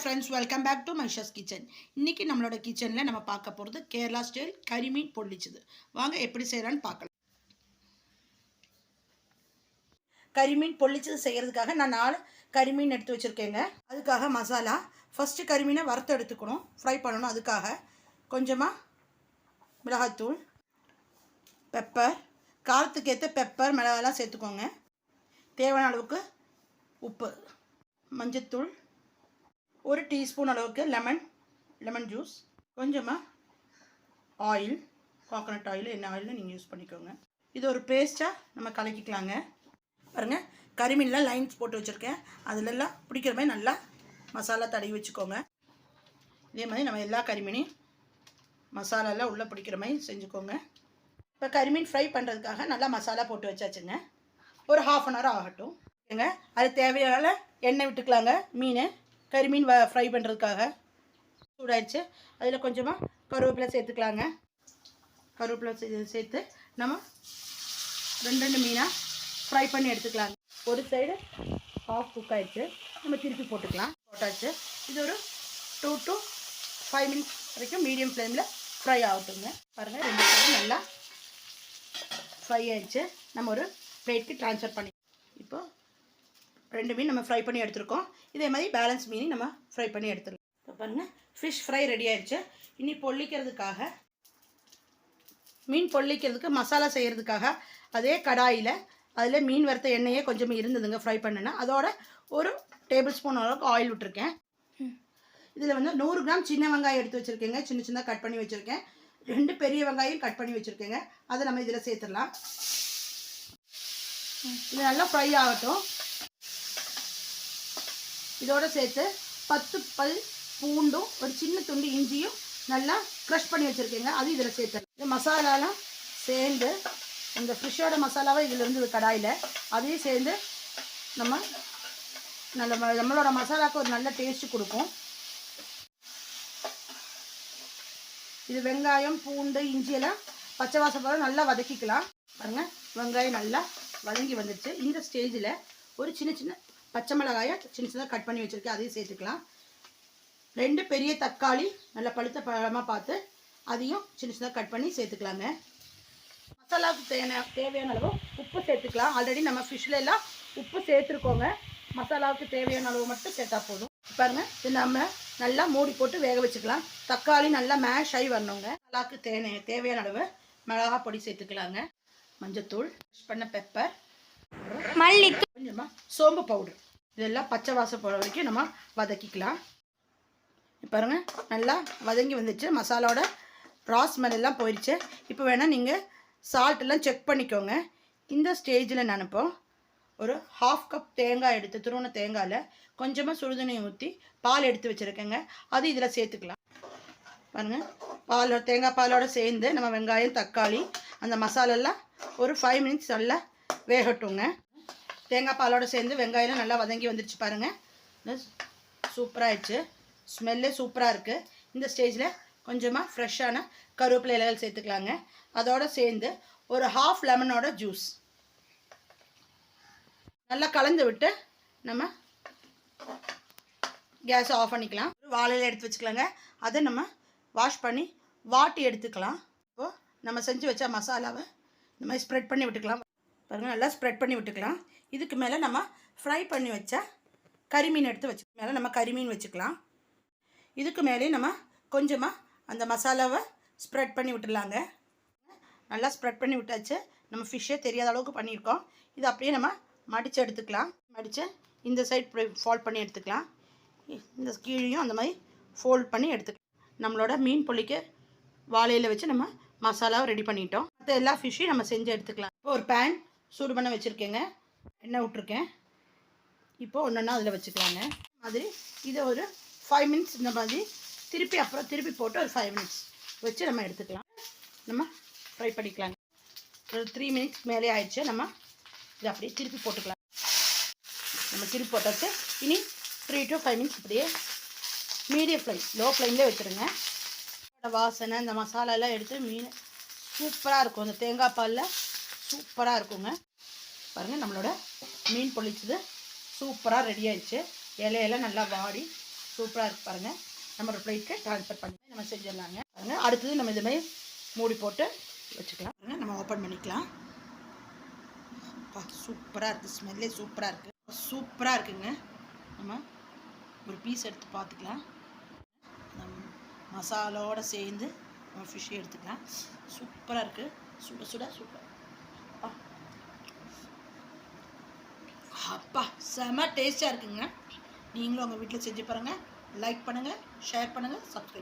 Friends, welcome back to Maisha's kitchen. இன்றைக்கி நம்மளோட கிச்சனில் நம்ம பார்க்க போகிறது கேரளா ஸ்டைல் கரிமீன் பொள்ளிச்சது. வாங்க எப்படி செய்கிறான்னு பார்க்கலாம். கரிமீன் பொள்ளிச்சது செய்கிறதுக்காக நான் 4 கரிமீன் எடுத்து வச்சுருக்கேங்க. அதுக்காக மசாலா ஃபஸ்ட்டு கரிமீனை வறுத்து எடுத்துக்கணும், ஃப்ரை பண்ணணும். அதுக்காக கொஞ்சமாக மிளகாய்த்தூள், பெப்பர், காரத்துக்கு ஏற்ற பெப்பர் மிளகாலாம் சேர்த்துக்கோங்க. தேவையான அளவுக்கு உப்பு, மஞ்சத்தூள், 1 டீஸ்பூன் அளவுக்கு லெமன் ஜூஸ், கொஞ்சமாக ஆயில், கோகோனட் ஆயில், என்ன ஆயிலும் நீங்கள் யூஸ் பண்ணிக்கோங்க. இது ஒரு பேஸ்ட்டாக நம்ம கலக்கிக்கலாங்க. பாருங்கள், கரிமீனில் லைன்ஸ் போட்டு வச்சுருக்கேன். அதிலெல்லாம் பிடிக்கிற மாதிரி நல்லா மசாலா தடவி வச்சுக்கோங்க. இதே மாதிரி நம்ம எல்லா கரிமீனையும் மசாலாலாம் உள்ளே பிடிக்கிற மாதிரி செஞ்சுக்கோங்க. இப்போ கரிமீன் ஃப்ரை பண்ணுறதுக்காக நல்லா மசாலா போட்டு வச்சாச்சுங்க. ஒரு 1/2 அன் ஹவர் ஆகட்டும். அது தேவையான எண்ணெய் விட்டுக்கலாங்க. கரிமீன் ஃப்ரை பண்ணுறதுக்காக சூடாயிடுச்சு. அதில் கொஞ்சமாக கருவேப்பிலை சேர்த்துக்கலாங்க. கருவேப்பிலை சேர்த்து நம்ம 2 மீனாக ஃப்ரை பண்ணி எடுத்துக்கலாங்க. ஒரு சைடு ஹாஃப் குக் ஆகிடுச்சு, நம்ம திருப்பி போட்டாச்சு. இது ஒரு 2 to 5 மினிட்ஸ் வரைக்கும் மீடியம் ஃப்ளேமில் ஃப்ரை ஆகட்டுங்க. பாருங்கள், 2 சைடும் நல்லா ஃப்ரை ஆகிடுச்சு. நம்ம ஒரு பிளேட்டுக்கு ட்ரான்ஸ்ஃபர் பண்ணி இப்போ 2 மீன் நம்ம ஃப்ரை பண்ணி எடுத்துருக்கோம். இதே மாதிரி பேலன்ஸ் மீனையும் நம்ம ஃப்ரை பண்ணி எடுத்துருக்கோம். இப்போ பாருங்கள், ஃபிஷ் ஃப்ரை ரெடி ஆயிடுச்சு. இனி மீன் பொள்ளிக்கிறதுக்கு மசாலா செய்கிறதுக்காக அதே கடாயில் அதில் மீன் வறுத்த எண்ணெயே கொஞ்சம் இருந்ததுங்க ஃப்ரை பண்ணுன்னா. அதோட 1 டேபிள் ஸ்பூன் அளவுக்கு ஆயில் விட்டுருக்கேன். இதில் 100 கிராம் சின்ன வெங்காயம் எடுத்து வச்சுருக்கேங்க. சின்ன கட் பண்ணி வச்சுருக்கேன். 2 பெரிய வெங்காயம் கட் பண்ணி வச்சுருக்கேங்க. அதை நம்ம இதில் சேர்த்துடலாம். இது நல்லா ஃப்ரை ஆகட்டும். இதோடு சேர்த்து 10 பல் பூண்டும் ஒரு சின்ன துண்டு இஞ்சியும் நல்லா க்ரஷ் பண்ணி வச்சுருக்கேங்க. அது இதில் சேர்த்துறேன். இந்த மசாலாலாம் சேர்ந்து இந்த ஃபிஷ்ஷோட மசாலாவை இதில் இருந்து கடாயில் அதையும் சேர்ந்து நம்மளோட மசாலாவுக்கு ஒரு நல்ல டேஸ்ட்டு கொடுக்கும். இது வெங்காயம், பூண்டு, இஞ்சியெல்லாம் பச்சை வாசம் போல நல்லா வதக்கிக்கலாம். பாருங்கள், வெங்காயம் நல்லா வதங்கி வந்துடுச்சு. இந்த ஸ்டேஜில் ஒரு சின்ன பச்சை மிளகாயை சின்னதாக கட் பண்ணி வச்சுருக்கேன். அதையும் சேர்த்துக்கலாம். 2 பெரிய தக்காளி நல்லா பழுத்த பழமாக பார்த்து அதையும் சின்னதாக கட் பண்ணி சேர்த்துக்கலாங்க. மசாலாவுக்கு தேவையான அளவு உப்பு சேர்த்துக்கலாம். ஆல்ரெடி நம்ம ஃபிஷ்ல எல்லாம் உப்பு சேர்த்துருக்கோங்க. மசாலாவுக்கு தேவையான அளவு மட்டும் சேர்த்தா போதும். பாருங்கள், இது நம்ம நல்லா மூடி போட்டு வேக வச்சுக்கலாம். தக்காளி நல்லா மேஷ் ஆகி வரணுங்க. மசாலாவுக்கு தேவையான அளவு மிளகா பொடி சேர்த்துக்கலாங்க. மஞ்சத்தூள், பண்ண பெப்பர், மல்லித்தூள், கொஞ்சமாக சோம்பு பவுடர், இதெல்லாம் பச்சை வாசம் போகிற வரைக்கும் நம்ம வதக்கிக்கலாம். பாருங்கள், நல்லா வதங்கி வந்துடுச்சு. மசாலாவோட ஸ்மெல் எல்லாம் போயிடுச்சு. இப்போ வேணால் நீங்கள் சால்ட்டெல்லாம் செக் பண்ணிக்கோங்க. இந்த ஸ்டேஜில் நான் இப்போ ஒரு 1/2 கப் தேங்காய் எடுத்து துருவன தேங்காயில் கொஞ்சமாக சுடுதண்ணி ஊற்றி பால் எடுத்து வச்சுருக்கேங்க. அது இதில் சேர்த்துக்கலாம். பாருங்கள், தேங்காய் பாலோடு சேர்ந்து நம்ம வெங்காயம், தக்காளி, அந்த மசாலெல்லாம் ஒரு 5 மினிட்ஸ் நல்லா வேகட்டுங்க. தேங்காய் பாலோடு சேர்ந்து வெங்காயம் நல்லா வதங்கி வந்துடுச்சு. பாருங்கள், சூப்பராகிடுச்சு. ஸ்மெல்லே சூப்பராக இருக்குது. இந்த ஸ்டேஜில் கொஞ்சமாக ஃப்ரெஷ்ஷான கருவேப்பிலை இலைகள் சேர்த்துக்கலாங்க. அதோடு சேர்ந்து ஒரு 1/2 லெமனோட ஜூஸ் நல்லா கலந்து விட்டு நம்ம கேஸை ஆஃப் பண்ணிக்கலாம். வாழையில எடுத்து வச்சுக்கலாங்க. அதை நம்ம வாஷ் பண்ணி வாட்டி எடுத்துக்கலாம். இப்போது நம்ம செஞ்சு வச்ச மசாலாவை இந்த மாதிரி ஸ்ப்ரெட் பண்ணி விட்டுக்கலாம். பாருங்கள், நல்லா ஸ்ப்ரெட் பண்ணி விட்டுக்கலாம். இதுக்கு மேலே நம்ம ஃப்ரை பண்ணி வச்ச கரிமீன் எடுத்து மேலே நம்ம கரிமீன் வச்சுக்கலாம். இதுக்கு மேலே நம்ம கொஞ்சமாக அந்த மசாலாவை ஸ்ப்ரெட் பண்ணி விட்டுடலாங்க. நல்லா ஸ்ப்ரெட் பண்ணி விட்டாச்சு. நம்ம ஃபிஷ்ஷே தெரியாத அளவுக்கு பண்ணியிருக்கோம். இது அப்படியே நம்ம மடித்து எடுத்துக்கலாம். மடித்து இந்த சைட் ஃபோல்ட் பண்ணி எடுத்துக்கலாம். இந்த கீழையும் அந்த மாதிரி ஃபோல்ட் பண்ணி எடுத்துக்கலாம். நம்மளோட மீன் பொள்ளிக்கு வாழையில் வச்சு நம்ம மசாலாவை ரெடி பண்ணிட்டோம். மற்ற எல்லா ஃபிஷ்ஷையும் நம்ம செஞ்சு எடுத்துக்கலாம். இப்போ ஒரு பேன் சூடு பண்ண வச்சுருக்கேங்க. எண்ணெய் விட்ருக்கேன். இப்போது ஒன்றா அதில் வச்சுக்கலாங்க. மாதிரி இதை ஒரு 5 மினிட்ஸ் இந்த மாதிரி திருப்பி போட்டு ஒரு 5 மினிட்ஸ் வச்சு நம்ம எடுத்துக்கலாம். நம்ம ஃப்ரை பண்ணிக்கலாங்க. ஒரு 3 மினிட்ஸ் மேலே ஆயிடுச்சு. நம்ம இதை அப்படியே திருப்பி போட்டுக்கலாம். நம்ம திருப்பி போட்டாச்சு. இனி 3 to 5 மினிட்ஸ் இப்படியே மீடியம் ஃப்ளேம், லோ ஃப்ளேம்லேயே வச்சுருங்க. வாசனை இந்த மசாலாலாம் எடுத்து மீன் சூப்பராக இருக்கும். அந்த தேங்காய் பாலில் சூப்பராக இருக்குங்க. பாருங்கள், நம்மளோட மீன் பொள்ளிச்சது சூப்பராக ரெடி ஆயிடுச்சு. இலையெல்லாம் நல்லா வாடி சூப்பராக இருக்குது பாருங்கள். நம்ம ஒரு பிளேட்டுக்கு ட்ரான்ஸ்ஃபர் பண்ணி நம்ம செஞ்சிடலாங்க. பாருங்கள், அடுத்தது நம்ம இதுமாதிரி மூடி போட்டு வச்சுக்கலாம். பாருங்கள், நம்ம ஓப்பன் பண்ணிக்கலாம். சூப்பராக இருக்குது, ஸ்மெல்லே சூப்பராக இருக்குது. சூப்பராக இருக்குங்க. நம்ம ஒரு பீஸ் எடுத்து பார்த்துக்கலாம். மசாலோடு சேர்ந்து நம்ம ஃபிஷ்ஷை எடுத்துக்கலாம். சூப்பராக இருக்குது. சுட சுட சூப்பர். அப்பா செம டேஸ்ட்டாக இருக்குங்க. நீங்களும் உங்கள் வீட்டில் செஞ்சு பாருங்கள். லைக் பண்ணுங்கள், ஷேர் பண்ணுங்கள், சப்ஸ்கிரைப்.